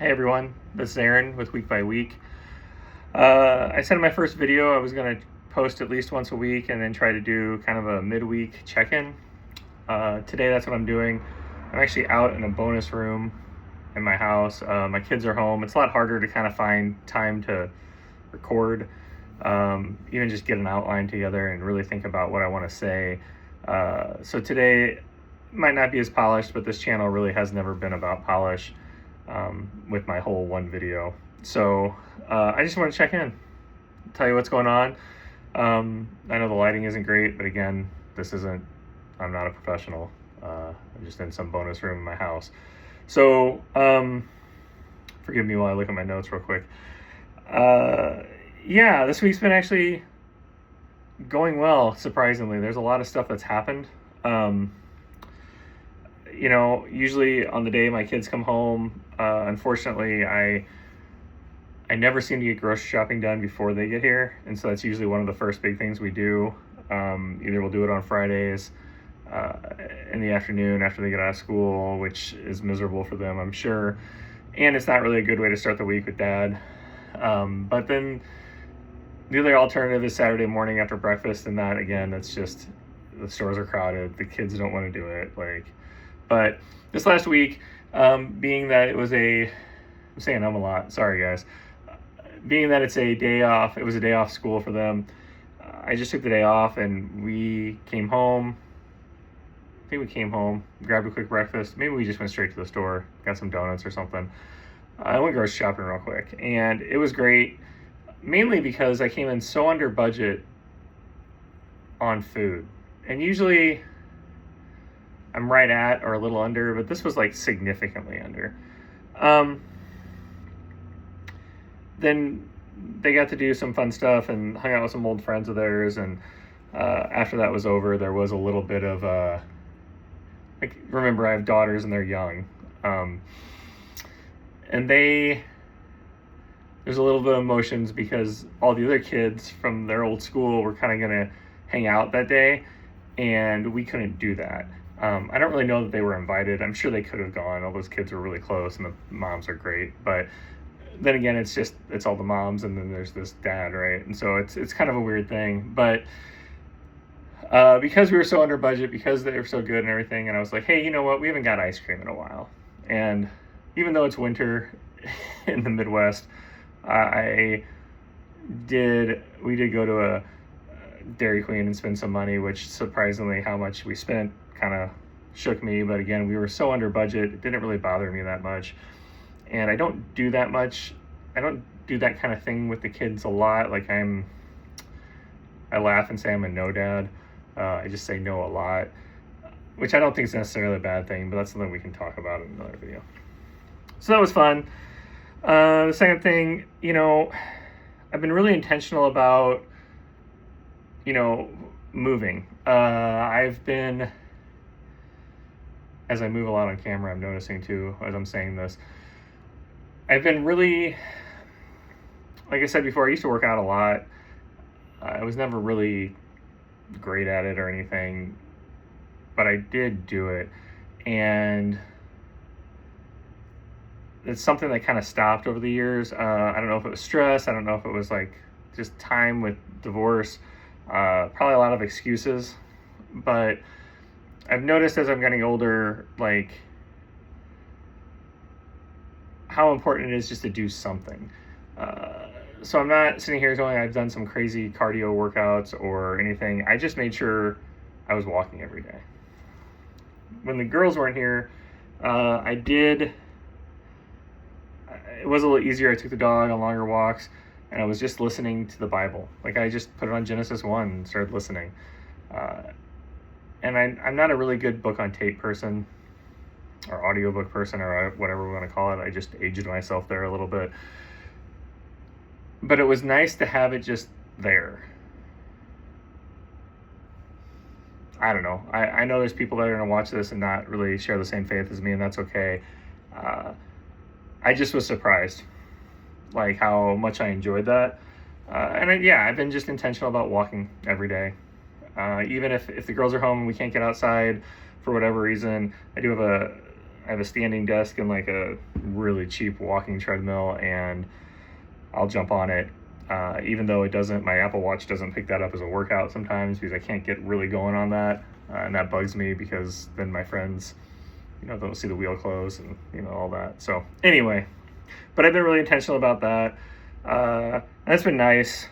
Hey everyone, this is Aaron with Week by Week. I said in my first video I was going to post at least once a week and then try to do kind of a midweek check-in. Today that's what I'm doing. I'm actually out in a bonus room in my house. My kids are home. It's a lot harder to kind of find time to record, even just get an outline together and really think about what I want to say. So today might not be as polished, but this channel really has never been about polish. With my whole one video. So I just want to check in, tell you what's going on. I know the lighting isn't great, but again, I'm not a professional. I'm just in some bonus room in my house. So forgive me while I look at my notes real quick. Yeah, this week's been actually going well, surprisingly. There's a lot of stuff that's happened. Usually on the day my kids come home, unfortunately, I never seem to get grocery shopping done before they get here. And so that's usually one of the first big things we do. Either we'll do it on Fridays in the afternoon after they get out of school, which is miserable for them, I'm sure. And it's not really a good way to start the week with Dad. But then the other alternative is Saturday morning after breakfast. And that, again, it's just the stores are crowded. The kids don't want to do it. But this last week, being that it was I'm saying a lot, sorry guys. Being that it's a day off, it was a day off school for them. I just took the day off and we came home. I think we came home, grabbed a quick breakfast. Maybe we just went straight to the store, got some donuts or something. I went grocery shopping real quick and it was great, mainly because I came in so under budget on food. And usually I'm right at or a little under, but this was like significantly under. Then they got to do some fun stuff and hung out with some old friends of theirs. And after that was over, there was a little bit of remember I have daughters and they're young. And there's a little bit of emotions because all the other kids from their old school were kind of going to hang out that day. And we couldn't do that. I don't really know that they were invited. I'm sure they could have gone. All those kids were really close and the moms are great. But then again, it's all the moms and then there's this dad, right? And so it's kind of a weird thing. But because we were so under budget, because they were so good and everything, and I was like, hey, you know what? We haven't got ice cream in a while. And even though it's winter in the Midwest, we did go to a Dairy Queen and spend some money, which surprisingly how much we spent kind of shook me. But again, we were so under budget, it didn't really bother me that much. And I don't do that much. I don't do that kind of thing with the kids a lot. I laugh and say I'm a no dad. I just say no a lot, which I don't think is necessarily a bad thing, but that's something we can talk about in another video. So that was fun. The second thing, I've been really intentional about moving. I've been, as I move a lot on camera, I'm noticing too, as I'm saying this, I've been really, like I said before, I used to work out a lot. I was never really great at it or anything, but I did do it. And it's something that kind of stopped over the years. I don't know if it was stress. I don't know if it was just time with divorce. Probably a lot of excuses, but I've noticed as I'm getting older, how important it is just to do something. So I'm not sitting here going, I've done some crazy cardio workouts or anything. I just made sure I was walking every day. When the girls weren't here, it was a little easier. I took the dog on longer walks. And I was just listening to the Bible. I just put it on Genesis 1 and started listening. And I'm not a really good book on tape person or audiobook person or whatever we want to call it. I just aged myself there a little bit. But it was nice to have it just there. I don't know. I know there's people that are going to watch this and not really share the same faith as me, and that's okay. I just was surprised. How much I enjoyed that. I've been just intentional about walking every day. Even if the girls are home and we can't get outside for whatever reason, I do have I have a standing desk and like a really cheap walking treadmill, and I'll jump on it. Even though my Apple Watch doesn't pick that up as a workout sometimes, because I can't get really going on that. And that bugs me, because then my friends, don't see the wheel close and, all that. So anyway, but I've been really intentional about that. And that's been nice.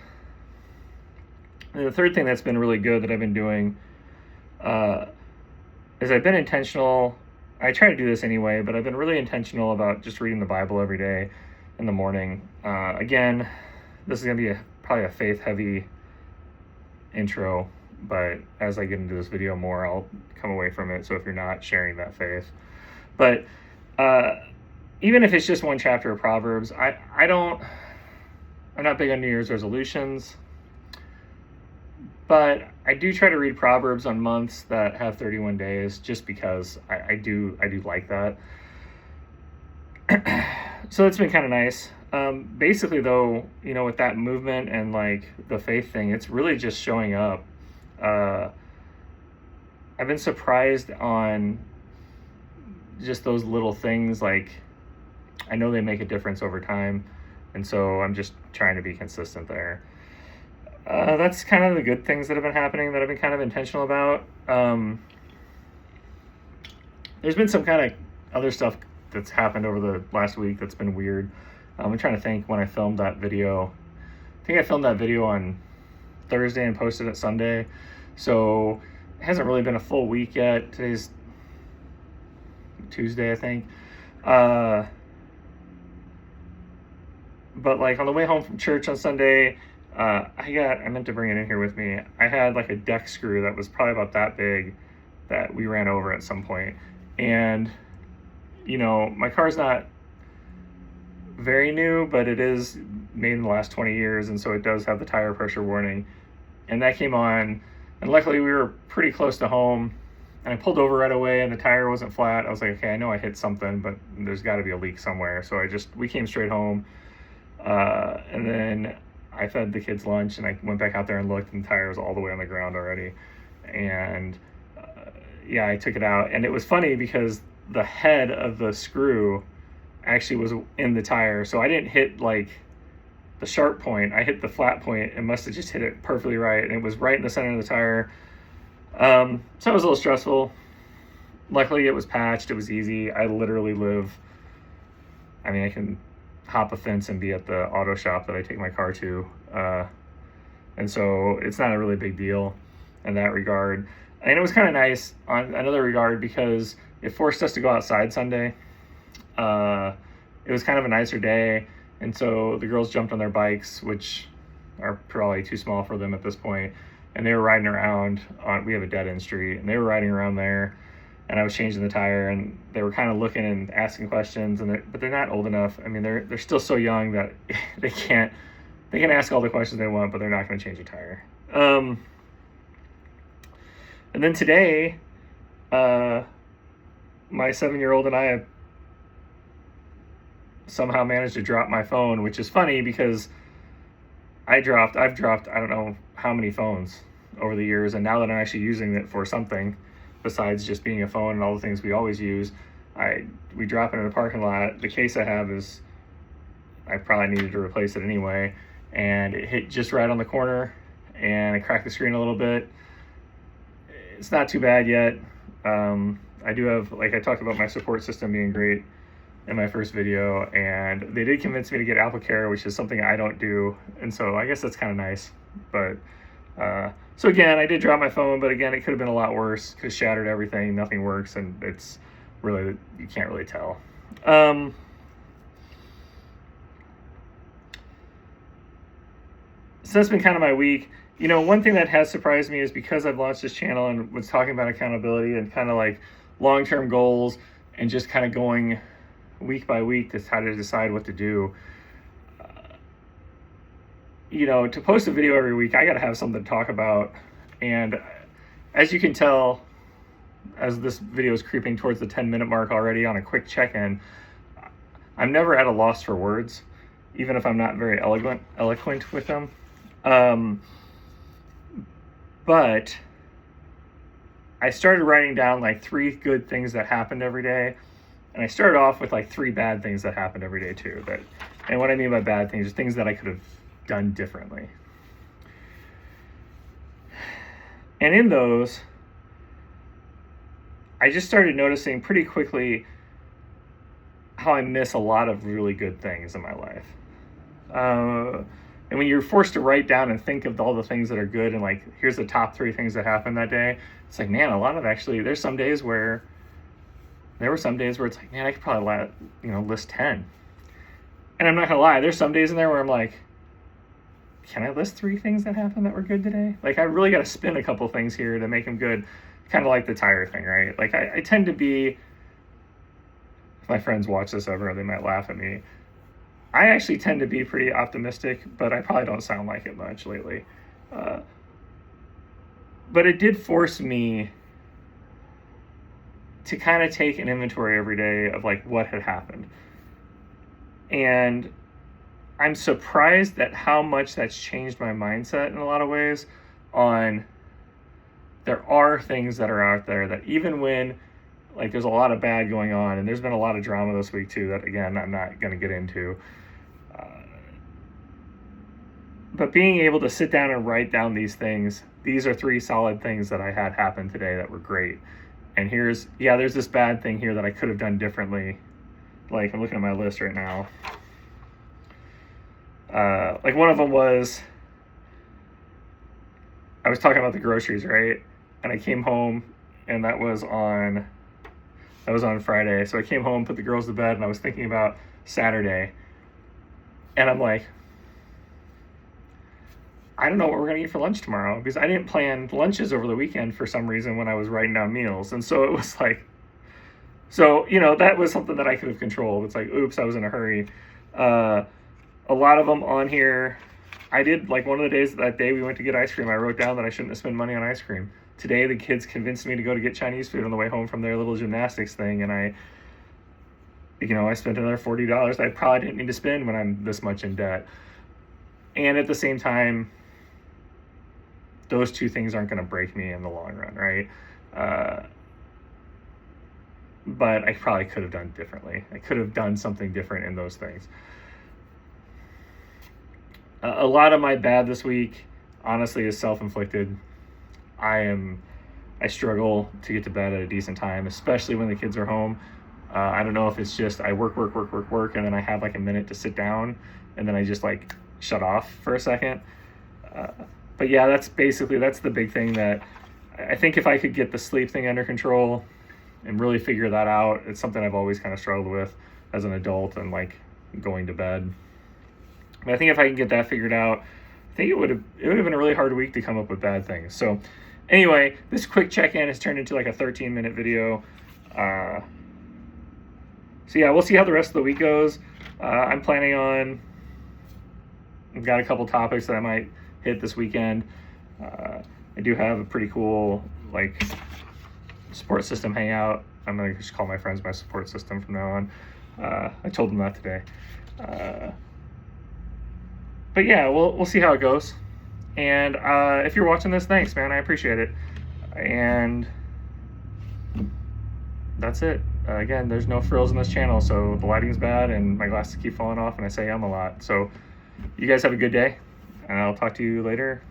And the third thing that's been really good that I've been doing is I've been intentional. I try to do this anyway, but I've been really intentional about just reading the Bible every day in the morning. Again, this is going to be probably a faith-heavy intro, but as I get into this video more, I'll come away from it. So if you're not sharing that faith, but even if it's just one chapter of Proverbs, I'm not big on New Year's resolutions, but I do try to read Proverbs on months that have 31 days, just because I do like that. So it's been kind of nice. Basically though, with that movement and like the faith thing, it's really just showing up. I've been surprised on just those little things. Like, I know they make a difference over time, and so I'm just trying to be consistent there. That's kind of the good things that have been happening that I've been kind of intentional about. There's been some kind of other stuff that's happened over the last week that's been weird. I'm trying to think when I filmed that video. I think I filmed that video on Thursday and posted it Sunday. So it hasn't really been a full week yet. Today's Tuesday, I think. But like on the way home from church on Sunday, I meant to bring it in here with me. I had like a deck screw that was probably about that big that we ran over at some point. And, my car's not very new, but it is made in the last 20 years. And so it does have the tire pressure warning. And that came on, and luckily we were pretty close to home. And I pulled over right away and the tire wasn't flat. I was like, okay, I know I hit something, but there's got to be a leak somewhere. So we came straight home. And then I fed the kids lunch, and I went back out there and looked, and the tire was all the way on the ground already. And I took it out, and it was funny because the head of the screw actually was in the tire. So I didn't hit like the sharp point. I hit the flat point and must have just hit it perfectly right. And it was right in the center of the tire. So it was a little stressful. Luckily it was patched. It was easy. I literally I can hop a fence and be at the auto shop that I take my car to. And so it's not a really big deal in that regard. And it was kind of nice on another regard because it forced us to go outside Sunday. It was kind of a nicer day. And so the girls jumped on their bikes, which are probably too small for them at this point. And they were riding around we have a dead end street, and they were riding around there, and I was changing the tire, and they were kind of looking and asking questions, but they're not old enough. I mean, they're still so young that they can ask all the questions they want, but they're not going to change a tire. And then today, my 7-year-old and I have somehow managed to drop my phone, which is funny because I've dropped, I don't know how many phones over the years. And now that I'm actually using it for something besides just being a phone and all the things we always use, we drop it in a parking lot. The case I have I probably needed to replace it anyway. And it hit just right on the corner, and it cracked the screen a little bit. It's not too bad yet. I do have, like I talked about my support system being great in my first video, and they did convince me to get AppleCare, which is something I don't do, and so I guess that's kind of nice. But so again, I did drop my phone, but again, it could have been a lot worse because shattered everything, nothing works, and it's really, you can't really tell. So that's been kind of my week. One thing that has surprised me is because I've launched this channel and was talking about accountability and kind of like long-term goals and just kind of going week by week to try to decide what to do. To post a video every week, I got to have something to talk about. And as you can tell, as this video is creeping towards the 10-minute mark already on a quick check-in, I'm never at a loss for words, even if I'm not very eloquent with them. But I started writing down like 3 good things that happened every day. And I started off with like 3 bad things that happened every day too. And what I mean by bad things is things that I could have done differently. And in those, I just started noticing pretty quickly how I miss a lot of really good things in my life. And when you're forced to write down and think of all the things that are good and like, here's the top 3 things that happened that day, it's like, man, a lot of actually, there were some days where it's like, man, I could probably list 10. And I'm not gonna lie, there's some days in there where I'm like, can I list 3 things that happened that were good today? Like, I really got to spin a couple things here to make them good. Kind of like the tire thing, right? Like, I tend to be, if my friends watch this ever, they might laugh at me. I actually tend to be pretty optimistic, but I probably don't sound like it much lately. But it did force me to kind of take an inventory every day of like what had happened. And I'm surprised at how much that's changed my mindset in a lot of ways on there are things that are out there that even when like there's a lot of bad going on, and there's been a lot of drama this week too that again I'm not going to get into, but being able to sit down and write down these things, these are 3 solid things that I had happen today that were great. And there's this bad thing here that I could have done differently. Like, I'm looking at my list right now. Like, one of them was, I was talking about the groceries, right? And I came home, and that was on Friday. So I came home, put the girls to bed, and I was thinking about Saturday. And I'm like, I don't know what we're going to eat for lunch tomorrow, because I didn't plan lunches over the weekend for some reason when I was writing down meals. And so it was like, that was something that I could have controlled. It's like, oops, I was in a hurry. A lot of them on here, I did, like, one of the days, that day we went to get ice cream, I wrote down that I shouldn't have spent money on ice cream. Today, the kids convinced me to go to get Chinese food on the way home from their little gymnastics thing, and I spent another $40 I probably didn't need to spend when I'm this much in debt. And at the same time, those 2 things aren't going to break me in the long run, right? But I probably could have done differently. I could have done something different in those things. A lot of my bad this week, honestly, is self-inflicted. I struggle to get to bed at a decent time, especially when the kids are home. I don't know if it's just I work, and then I have like a minute to sit down, and then I just like shut off for a second. But yeah, that's the big thing that I think if I could get the sleep thing under control and really figure that out, it's something I've always kind of struggled with as an adult and like going to bed. But I think if I can get that figured out, I think it would have been a really hard week to come up with bad things. So anyway, this quick check-in has turned into like a 13-minute video. So yeah, we'll see how the rest of the week goes. I'm planning on, I've got a couple topics that I might hit this weekend. I do have a pretty cool like support system hangout. I'm gonna just call my friends my support system from now on. I told them that today. But yeah, we'll see how it goes. And if you're watching this, thanks, man. I appreciate it. And that's it. Again, there's no frills in this channel, so the lighting's bad and my glasses keep falling off and I say a lot. So you guys have a good day, and I'll talk to you later.